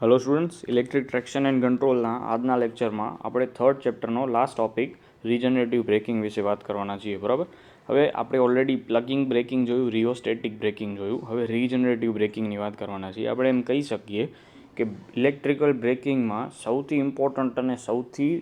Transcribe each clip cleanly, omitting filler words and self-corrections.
Hello students, electric traction and કંટ્રોલના આજના લેક્ચરમાં આપણે થર્ડ ચેપ્ટરનો લાસ્ટ ટોપિક રીજનરેટિવ બ્રેકિંગ વિશે વાત કરવાના છીએ. બરાબર. હવે આપણે ઓલરેડી પ્લગિંગ બ્રેકિંગ જોયું, રિયોસ્ટેટિક બ્રેકિંગ જોયું. હવે રીજનરેટિવ બ્રેકિંગની વાત કરવાના છીએ. આપણે એમ કહી શકીએ કે ઇલેક્ટ્રિકલ બ્રેકિંગમાં સૌથી ઇમ્પોર્ટન્ટ અને સૌથી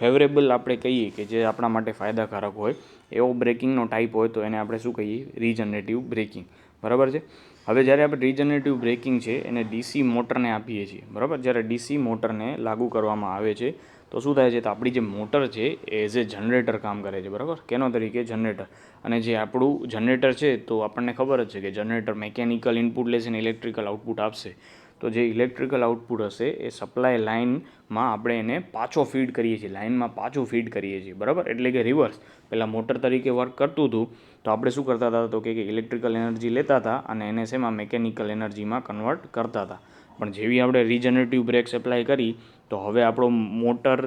ફેવરેબલ આપણે કહીએ કે જે આપણા માટે ફાયદાકારક હોય એવો બ્રેકિંગનો ટાઈપ હોય તો એને આપણે શું કહીએ? Regenerative braking. બરાબર છે. હવે જ્યારે આપણે રીજનરેટિવ બ્રેકિંગ છે એને ડીસી મોટરને આપીએ છીએ. બરાબર. જ્યારે ડીસી મોટરને લાગુ કરવામાં આવે છે તો શું થાય છે? તો આપણી જે મોટર છે એ એઝ એ જનરેટર કામ કરે છે. બરાબર. કેનો તરીકે? જનરેટર. અને જે આપણું જનરેટર છે તો આપણને ખબર જ છે કે જનરેટર મિકેનિકલ ઇનપુટ લેશે અને ઇલેક્ટ્રિકલ આઉટપુટ આપશે. તો જે ઇલેક્ટ્રિકલ આઉટપુટ હશે એ સપ્લાય લાઇનમાં આપણે એને પાછો ફીડ કરીએ છીએ, લાઇનમાં પાછું ફીડ કરીએ છીએ. બરાબર. એટલે કે રિવર્સ. પહેલાં મોટર તરીકે વર્ક કરતું હતું તો આપણે શું કરતા હતા? તો કે ઇલેક્ટ્રિકલ એનર્જી લેતા હતા અને એને શેમાં? મિકેનિકલ એનર્જીમાં કન્વર્ટ કરતા હતા. પણ જેવી આપણે રીજનરેટિવ બ્રેક્સ એપ્લાય કરી તો હવે આપણો મોટર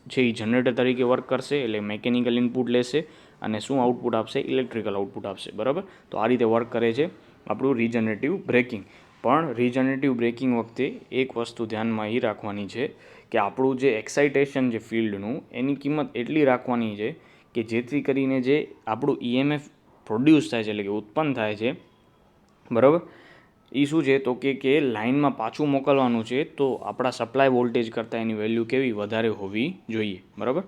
છે એ જનરેટર તરીકે વર્ક કરશે, એટલે મિકેનિકલ ઇનપુટ લેશે અને શું આઉટપુટ આપશે? ઇલેક્ટ્રિકલ આઉટપુટ આપશે. બરાબર. તો આ રીતે વર્ક કરે છે આપણું રીજનરેટિવ બ્રેકિંગ. પણ રીજનરેટિવ બ્રેકિંગ વખતે એક વસ્તુ ધ્યાનમાં એ રાખવાની છે કે આપણું જે એક્સાઇટેશન છે ફિલ્ડનું એની કિંમત એટલી રાખવાની છે કે જેથી કરીને જે આપણું ઈએમએફ પ્રોડ્યુસ થાય છે, એટલે કે ઉત્પન્ન થાય છે, બરાબર, એ શું છે? તો કે લાઇનમાં પાછું મોકલવાનું છે તો આપણા સપ્લાય વોલ્ટેજ કરતાં એની વેલ્યુ કેવી? વધારે હોવી જોઈએ. બરાબર.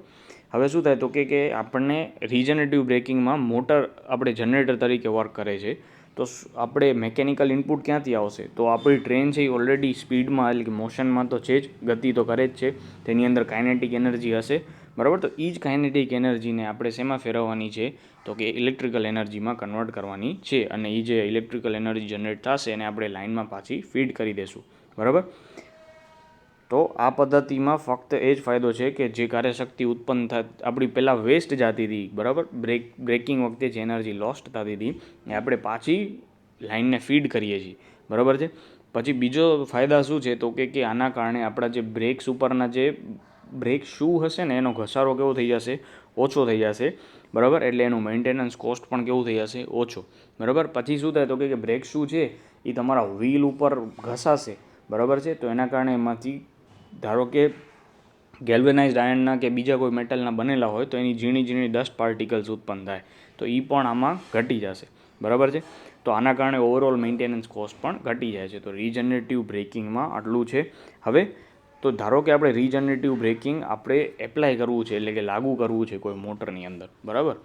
હવે શું થાય? તો કે આપણને રીજનરેટિવ બ્રેકિંગમાં મોટર આપણે જનરેટર તરીકે વર્ક કરે છે તો આપણે મિકેનિકલ ઇનપુટ ક્યાંથી આવશે? તો આપણી ટ્રેન છે એ ઓલરેડી સ્પીડમાં, એટલે કે મોશનમાં તો છે જ, ગતિ તો કરે જ છે, તેની અંદર કાઇનેટિક એનર્જી હશે. બરાબર. તો એ જ કાઇનેટિક એનર્જીને આપણે શેમાં ફેરવવાની છે? તો કે ઇલેક્ટ્રિકલ એનર્જીમાં કન્વર્ટ કરવાની છે. અને એ જે ઇલેક્ટ્રિકલ એનર્જી જનરેટ થશે એને આપણે લાઇનમાં પાછી ફીડ કરી દઈશું. બરાબર. તો આ પદ્ધતિમાં ફક્ત એ જ ફાયદો છે કે જે કાર્યશક્તિ ઉત્પન્ન આપણી પહેલાં વેસ્ટ જતી હતી, બરાબર, બ્રેકિંગ વખતે જે એનર્જી લોસ્ટ થતી હતી એ આપણે પાછી લાઇનને ફીડ કરીએ છીએ. બરાબર છે. પછી બીજો ફાયદા શું છે? તો કે આના કારણે આપણા જે બ્રેક્સ ઉપરના જે બ્રેક શૂ હશે ને એનો ઘસારો કેવો થઈ જશે? ઓછો થઈ જશે. બરાબર. એટલે એનું મેન્ટેનન્સ કોસ્ટ પણ કેવું થઈ જશે? ઓછો. બરાબર. પછી શું થાય? તો કે બ્રેક શૂ છે એ તમારા વ્હીલ ઉપર ઘસાશે. બરાબર છે. તો એના કારણે એમાંથી ધારો કે ગેલ્વેનાઇઝડ આયર્નના કે બીજા કોઈ મેટલના બનેલા હોય તો એની ઝીણી ઝીણી ડસ્ટ પાર્ટિકલ્સ ઉત્પન્ન થાય તો એ પણ આમાં ઘટી જશે. બરાબર છે. તો આના કારણે ઓવરઓલ મેન્ટેનન્સ કોસ્ટ પણ ઘટી જાય છે. તો રીજનરેટિવ બ્રેકિંગમાં આટલું છે. હવે તો ધારો કે આપણે રીજનરેટિવ બ્રેકિંગ આપણે એપ્લાય કરવું છે, એટલે કે લાગુ કરવું છે કોઈ મોટરની અંદર. બરાબર.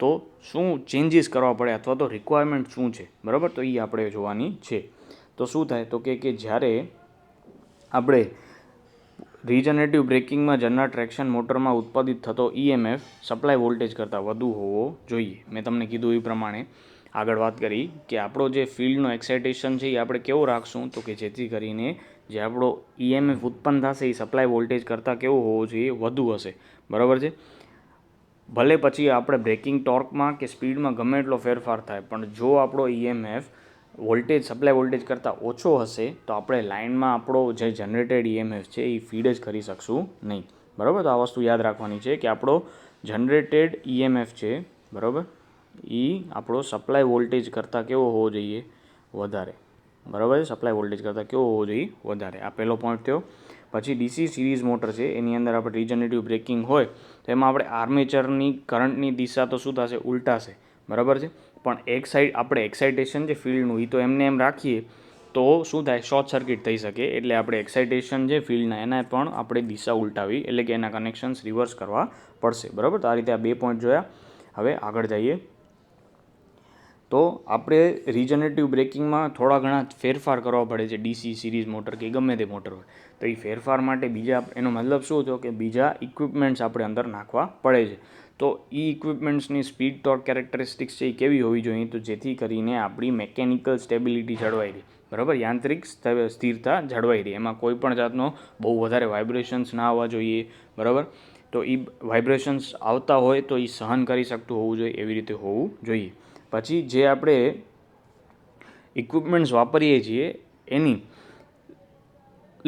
તો શું ચેન્જીસ કરવા પડે અથવા તો રિક્વાયરમેન્ટ શું છે? બરાબર. તો એ આપણે જોવાની છે. તો શું થાય? તો કે જ્યારે આપણે રીજનરેટિવ બ્રેકિંગમાં જનરલ ટ્રેક્શન મોટરમાં ઉત્પાદિત થતો ઈએમએફ સપ્લાય વોલ્ટેજ કરતાં વધુ હોવો જોઈએ. મેં તમને કીધું એ પ્રમાણે આગળ વાત કરી કે આપણો જે ફિલ્ડનો એક્સાઇટેશન છે એ આપણે કેવો રાખશું? તો કે જેથી કરીને જે આપણો ઈએમએફ ઉત્પન્ન થશે એ સપ્લાય વોલ્ટેજ કરતાં કેવો હોવો જોઈએ? વધુ હશે. બરાબર છે. ભલે પછી આપણે બ્રેકિંગ ટોર્કમાં કે સ્પીડમાં ગમે એટલો ફેરફાર થાય પણ જો આપણો ઈએમએફ વોલ્ટેજ સપ્લાય વોલ્ટેજ કરતાં ઓછો હશે તો આપણે લાઇનમાં આપણો જે જનરેટેડ ઈએમએફ છે એ ફીડ જ કરી શકશું નહીં. બરાબર. તો આ વસ્તુ યાદ રાખવાની છે કે આપણો જનરેટેડ ઈએમએફ છે, બરાબર, એ આપણો સપ્લાય વોલ્ટેજ કરતાં કેવો હોવો જોઈએ? વધારે. બરાબર છે. સપ્લાય વોલ્ટેજ કરતાં કેવો હોવો જોઈએ? વધારે. આ પહેલો પોઈન્ટ થયો. પછી ડીસી સિરીઝ મોટર છે એની અંદર આપણે રીજનરેટિવ બ્રેકિંગ હોય તો એમાં આપણે આર્મેચરની કરંટની દિશા તો શું થશે? ઉલટાશે. બરાબર છે. પણ એક સાઈડ આપણે એક્સાઇટેશન છે ફિલ્ડનું એ તો એમને એમ રાખીએ તો શું થાય? શોર્ટ સર્કિટ થઈ શકે. એટલે આપણે એક્સાઇટેશન છે ફિલ્ડના એના પણ આપણે દિશા ઉલટાવી, એટલે કે એના કનેક્શન્સ રિવર્સ કરવા પડશે. બરાબર. તો આ રીતે આ 2 પોઈન્ટ જોયા. હવે આગળ જઈએ તો આપણે રીજનરેટિવ બ્રેકિંગમાં થોડા ઘણા ફેરફાર કરવા પડે છે ડીસી સિરીઝ મોટર કે ગમે તે મોટર હોય તો એ ફેરફાર માટે બીજા, એનો મતલબ શું થયો કે બીજા ઇક્વિપમેન્ટ્સ આપણે અંદર નાખવા પડે છે. તો એ ઇક્વિપમેન્ટ્સની સ્પીડ ટોર્ક કેરેક્ટરિસ્ટિક્સ છે એ કેવી હોવી જોઈએ? તો જેથી કરીને આપણી મેકેનિકલ સ્ટેબિલિટી જળવાઈ રહે. બરાબર. યાંત્રિક સ્થિરતા જળવાઈ રહે. એમાં કોઈ પણ જાતનો બહુ વધારે વાઇબ્રેશન્સ ના આવવા જોઈએ. બરાબર. તો એ વાઇબ્રેશન્સ આવતા હોય તો એ સહન કરી શકતું હોવું જોઈએ, એવી રીતે હોવું જોઈએ. પછી જે આપણે ઇક્વિપમેન્ટ્સ વાપરીએ છીએ એની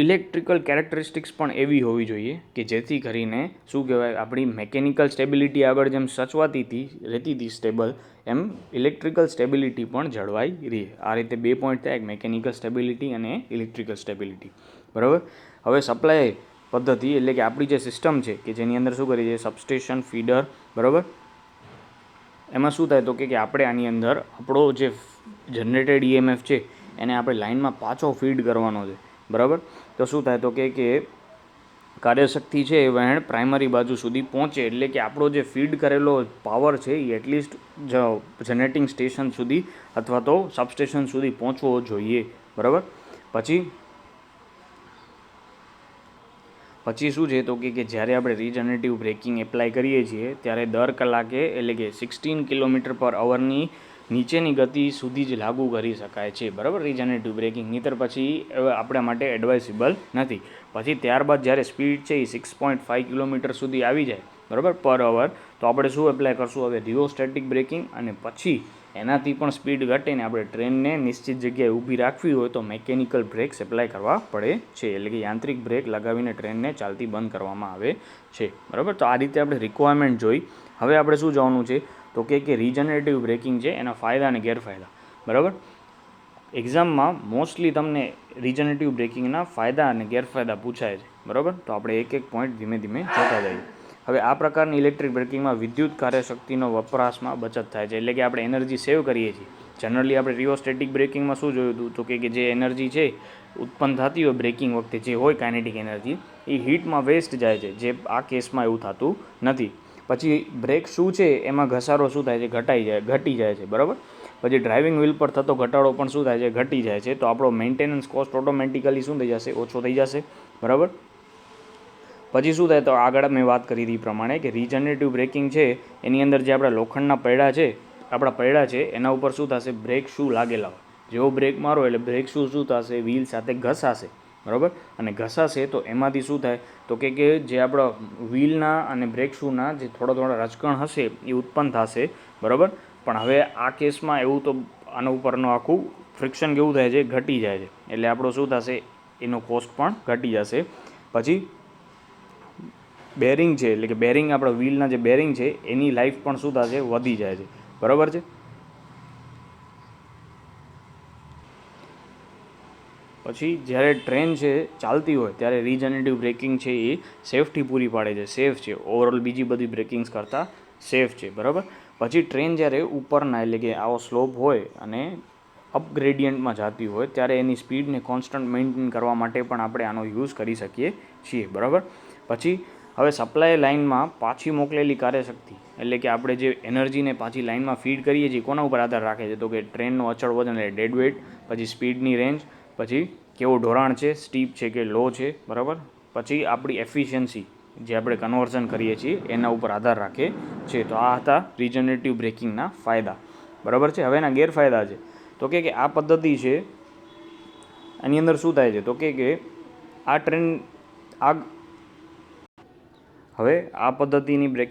ઇલેક્ટ્રિકલ કેરેક્ટરિસ્ટિક્સ પણ એવી હોવી જોઈએ કે જેથી કરીને શું કહેવાય, આપણી મેકેનિકલ સ્ટેબિલિટી આગળ જેમ સચવાતી રહેતી હતી સ્ટેબલ, એમ ઇલેક્ટ્રિકલ સ્ટેબિલિટી પણ જળવાઈ રહે. આ રીતે 2 પોઈન્ટ થયા, એક મેકેનિકલ સ્ટેબિલિટી અને ઇલેક્ટ્રિકલ સ્ટેબિલિટી. બરાબર. હવે સપ્લાય પદ્ધતિ એટલે કે આપણી જે સિસ્ટમ છે કે જેની અંદર શું કરીએ છીએ, સબસ્ટેશન, ફીડર. બરાબર. એમાં શું થાય તો કે આપણે આની અંદર આપણો જે જનરેટેડ EMF છે એને આપણે લાઇનમાં પાછો ફીડ કરવાનો છે. બરાબર. તો શું થાય તો કે કાર્યશક્તિ છે એ વહેણ પ્રાઇમરી બાજુ સુધી પહોંચે, એટલે કે આપણો જે ફીડ કરેલો પાવર છે એ એટલીસ્ટ જનરેટિંગ સ્ટેશન સુધી અથવા તો સબસ્ટેશન સુધી પહોંચવો જોઈએ. બરાબર. પછી શું છે તો કે જ્યારે આપણે રીજનરેટિવ બ્રેકિંગ એપ્લાય કરીએ છીએ ત્યારે દર કલાકે એટલે કે 16 km/h નીચેની ગતિ સુધી જ લાગુ કરી શકાય છે. બરાબર. રીજનરેટિવ બ્રેકિંગ નહીંતર પછી આપણા માટે એડવાઇસેબલ નથી. પછી ત્યારબાદ જ્યારે સ્પીડ છે એ 6.5 km સુધી આવી જાય, બરાબર, પર અવર, તો આપણે શું એપ્લાય કરશું હવે, રિયોસ્ટેટિક બ્રેકિંગ. અને પછી એનાથી પણ સ્પીડ ઘટીને આપણે ટ્રેનને નિશ્ચિત જગ્યાએ ઊભી રાખવી હોય તો મેકેનિકલ બ્રેક્સ એપ્લાય કરવા પડે છે. એટલે કે યાંત્રિક બ્રેક લગાવીને ટ્રેનને ચાલતી બંધ કરવામાં આવે છે. બરાબર. તો આ રીતે આપણે રિક્વાયરમેન્ટ જોઈ. હવે આપણે શું જોવાનું છે તો કે રીજનરેટિવ બ્રેકિંગ છે એના ફાયદા અને ગેરફાયદા. બરાબર. એક્ઝામમાં મોસ્ટલી તમને રીજનરેટિવ બ્રેકિંગના ફાયદા અને ગેરફાયદા પૂછાય છે. બરાબર. તો આપણે એક પોઈન્ટ ધીમે ધીમે જોતા જઈએ. હવે આ પ્રકારની ઇલેક્ટ્રિક બ્રેકિંગમાં વિદ્યુત કાર્યશક્તિનો વપરાશમાં બચત થાય છે, એટલે કે આપણે એનર્જી સેવ કરીએ છીએ. જનરલી આપણે રિયોસ્ટેટિક બ્રેકિંગમાં શું જોયું હતું તો કે જે એનર્જી છે ઉત્પન્ન થતી હોય બ્રેકિંગ વખતે, જે હોય કાઇનેટિક એનર્જી, એ હીટમાં વેસ્ટ જાય છે, જે આ કેસમાં એવું થતું નથી. પછી બ્રેક શું છે એમાં ઘસારો શું થાય છે, ઘટી જાય છે. બરાબર. પછી ડ્રાઇવિંગ વ્હીલ પર થતો ઘટાડો પણ શું થાય છે, ઘટી જાય છે. તો આપણો મેન્ટેનન્સ કોસ્ટ ઓટોમેટિકલી શું થઈ જશે, ઓછો થઈ જશે. બરાબર. પછી શું થાય તો આગળ મેં વાત કરી હતી એ પ્રમાણે કે રીજનરેટિવ બ્રેકિંગ છે એની અંદર જે આપણા લોખંડના પૈડા છે એના ઉપર શું થશે, બ્રેક શૂ લાગેલા હોય. જેવો બ્રેક મારો એટલે બ્રેક શૂ શું થશે, વ્હીલ સાથે ઘસાશે. બરાબર. અને ઘસાશે તો એમાંથી શું થાય તો કે જે આપણા વ્હીલના અને બ્રેક શૂના જે થોડા રચકણ હશે એ ઉત્પન્ન થશે. બરાબર. પણ હવે આ કેસમાં એવું તો આના ઉપરનું આખું ફ્રિક્શન કેવું થાય છે, ઘટી જાય છે. એટલે આપણો શું થશે, એનો કોસ્ટ પણ ઘટી જશે. પછી બેરિંગ છે, એટલે કે બેરિંગ આપણા વ્હીલના જે બેરિંગ છે એની લાઈફ પણ શું થશે, વધી જાય છે. બરાબર છે. પછી જ્યારે ટ્રેન છે ચાલતી હોય ત્યારે રીજનરેટિવ બ્રેકિંગ છે એ સેફટી પૂરી પાડે છે, સેફ છે, ઓવરઓલ બીજી બધી બ્રેકિંગ્સ કરતાં સેફ છે. બરાબર. પછી ટ્રેન જ્યારે ઉપરના એટલે કે આવો સ્લોપ હોય અને અપગ્રેડિયન્ટમાં જતી હોય ત્યારે એની સ્પીડને કોન્સ્ટન્ટ મેન્ટેન કરવા માટે પણ આપણે આનો યુઝ કરી શકીએ છીએ. બરાબર. પછી હવે સપ્લાય લાઇનમાં પાછી મોકલેલી કાર્યશક્તિ, એટલે કે આપણે જે એનર્જીને પાછી લાઇનમાં ફીડ કરીએ છીએ કોના ઉપર આધાર રાખે છે તો કે ટ્રેનનો અચળ વજન એટલે ડેડ વેઇટ, પછી સ્પીડની રેન્જ, પછી કેવું ઢોળાણ છે, સ્ટીપ છે કે લો છે. બરાબર. પછી આપણી એફિશિયન્સી જે આપણે કન્વર્ઝન કરીએ છીએ એના ઉપર આધાર રાખે છે. તો આ હતા રીજનરેટિવ બ્રેકિંગના ફાયદા. બરાબર છે. હવે એના ગેરફાયદા છે તો કે આ પદ્ધતિ છે આની અંદર શું થાય છે તો કે આ ટ્રેન હવે આ પદ્ધતિની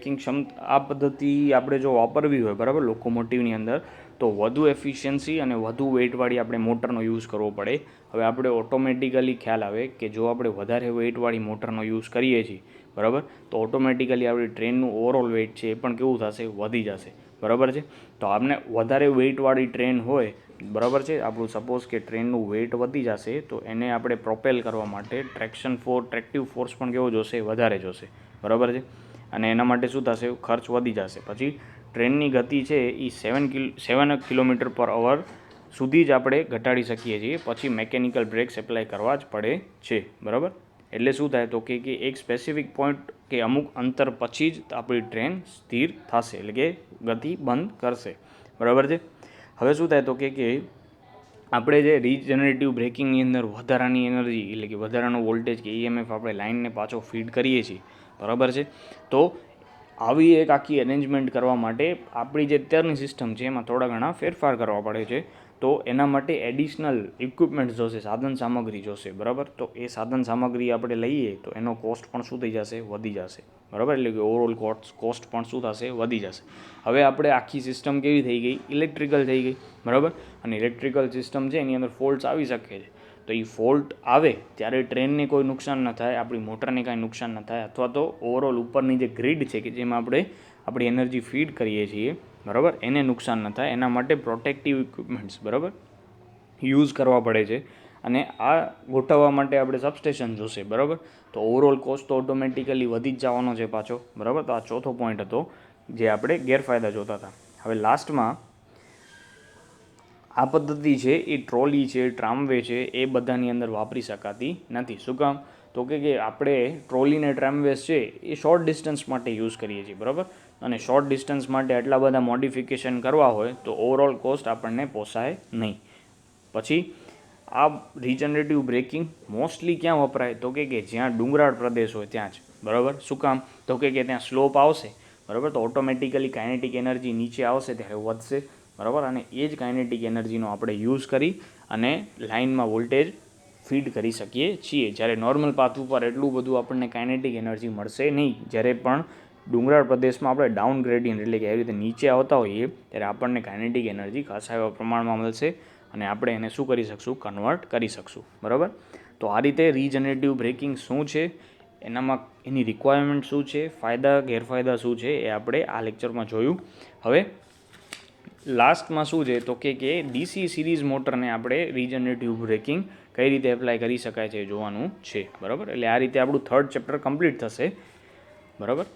આ પદ્ધતિ આપણે જો વાપરવી હોય, બરાબર, લોકોમોટિવની અંદર, તો વધુ એફિશિયન્સી અને વધુ વેઇટવાળી આપણે મોટરનો યુઝ કરવો પડે. હવે આપણે ઓટોમેટિકલી ખ્યાલ આવે કે જો આપણે વધારે વેઇટવાળી મોટરનો યુઝ કરીએ છીએ, બરાબર, તો ઓટોમેટિકલી આપણી ટ્રેનનું ઓવરઓલ વેઇટ છે એ પણ કેવું થશે, વધી જશે. બરાબર છે. તો આપણે વધારે વેઇટવાળી ટ્રેન હોય, બરાબર છે, આપણું સપોઝ કે ટ્રેનનું વેઇટ વધી જશે તો એને આપણે પ્રોપેલ કરવા માટે ટ્રેક્ટિવ ફોર્સ પણ કેવો જોશે, વધારે જોશે. બરાબર છે. અને એના માટે શું થશે, ખર્ચ વધી જશે. પછી ટ્રેનની ગતિ છે એ 7 km/h સુધી જ આપણે ઘટાડી શકીએ છીએ. પછી મેકેનિકલ બ્રેક્સ એપ્લાય કરવા જ પડે છે. બરાબર. એટલે શું થાય તો કે એક સ્પેસિફિક પોઈન્ટ કે અમુક અંતર પછી જ આપણી ટ્રેન સ્થિર થશે, એટલે કે ગતિ બંધ કરશે. બરાબર છે. હવે શું થાય તો કે આપણે જે રીજનરેટિવ બ્રેકિંગની અંદર વધારાની એનર્જી એટલે કે વધારાનો વોલ્ટેજ કે EMF આપણે લાઇનને પાછો ફીડ કરીએ છીએ. બરાબર છે. તો આવી એક આખી અરેન્જમેન્ટ કરવા માટે આપણી જે અત્યારની સિસ્ટમ છે એમાં થોડા ઘણા ફેરફાર કરવા પડે છે. તો એના માટે એડિશનલ ઇક્વિપમેન્ટ જોશે, સાધન સામગ્રી જોશે. બરાબર. તો એ સાધન સામગ્રી આપણે લઈએ તો એનો કોસ્ટ પણ શું થઈ જશે, વધી જશે. બરાબર. એટલે કે ઓવરઓલ કોસ્ટ પણ શું થશે, વધી જશે. હવે આપણે આખી સિસ્ટમ કેવી થઈ ગઈ, ઇલેક્ટ્રિકલ થઈ ગઈ. બરાબર. અને ઇલેક્ટ્રિકલ સિસ્ટમ છે એની અંદર ફોલ્ટ્સ આવી શકે છે. તો એ ફોલ્ટ આવે ત્યારે ટ્રેનને કોઈ નુકસાન ન થાય, આપણી મોટરને કાંઈ નુકસાન ન થાય, અથવા તો ઓવરઓલ ઉપરની જે ગ્રીડ છે કે જેમાં આપણે આપણી એનર્જી ફીડ કરીએ છીએ, બરાબર, એને નુકસાન ન થાય એના માટે પ્રોટેક્ટિવ ઇક્વિપમેન્ટ્સ, બરાબર, યુઝ કરવા પડે છે. અને આ ગોઠવવા માટે આપણે સબસ્ટેશન જોશે, બરાબર. તો ઓવરઓલ કોસ્ટ તો ઓટોમેટિકલી વધી જ જવાનો છે પાછો, બરાબર. તો આ ચોથો પોઈન્ટ હતો જે આપણે ગેરફાયદા જોતા હતા. હવે લાસ્ટમાં આ પદ્ધતિ છે એ ટ્રોલી છે, ટ્રામવે છે, એ બધાની અંદર વાપરી શકાતી નથી. શું કામ? તો કે આપણે ટ્રોલી ને ટ્રામવેસ છે એ શોર્ટ ડિસ્ટન્સ માટે યુઝ કરીએ છીએ, બરાબર. અને શોર્ટ ડિસ્ટન્સ માટે આટલા બધા મોડિફિકેશન કરવા હોય તો ઓવરઓલ કોસ્ટ આપણને પોસાય નહીં. પછી આ રિજનરેટિવ બ્રેકિંગ મોસ્ટલી ક્યાં વપરાય? તો કે જ્યાં ડુંગરાળ પ્રદેશ હોય ત્યાં જ, બરાબર. શું કામ? તો કે ત્યાં સ્લોપ આવશે, બરાબર, તો ઓટોમેટિકલી કાઇનેટિક એનર્જી નીચે આવશે ત્યારે વધશે, બરાબર. અને એ જ કાઇનેટિક એનર્જીનો આપણે યુઝ કરી અને લાઇનમાં વોલ્ટેજ ફીડ કરી શકીએ છીએ. જ્યારે નોર્મલ પાથ ઉપર એટલું બધું આપણને કાઇનેટિક એનર્જી મળશે નહીં. જ્યારે પણ ડુંગરાળ પ્રદેશમાં આપણે ડાઉન ગ્રેડિયન્ટ એટલે કે એવી રીતે નીચે આવતા હોઈએ ત્યારે આપણને કાઇનેટિક એનર્જી ખાસા એવા પ્રમાણમાં મળશે અને આપણે એને શું કરી શકશું? કન્વર્ટ કરી શકશું, બરાબર. તો આ રીતે રિજનરેટિવ બ્રેકિંગ શું છે, એનામાં એની રિક્વાયરમેન્ટ શું છે, ફાયદા ગેરફાયદા શું છે, એ આપણે આ લેક્ચરમાં જોયું. હવે લાસ્ટમાં શું છે તો કે ડીસી સિરીઝ મોટરને આપણે રિજનરેટિવ બ્રેકિંગ કઈ રીતે એપ્લાય કરી શકાય છે જોવાનું છે, બરાબર. એટલે આ રીતે આપણું થર્ડ ચેપ્ટર કમ્પ્લીટ થશે, બરાબર.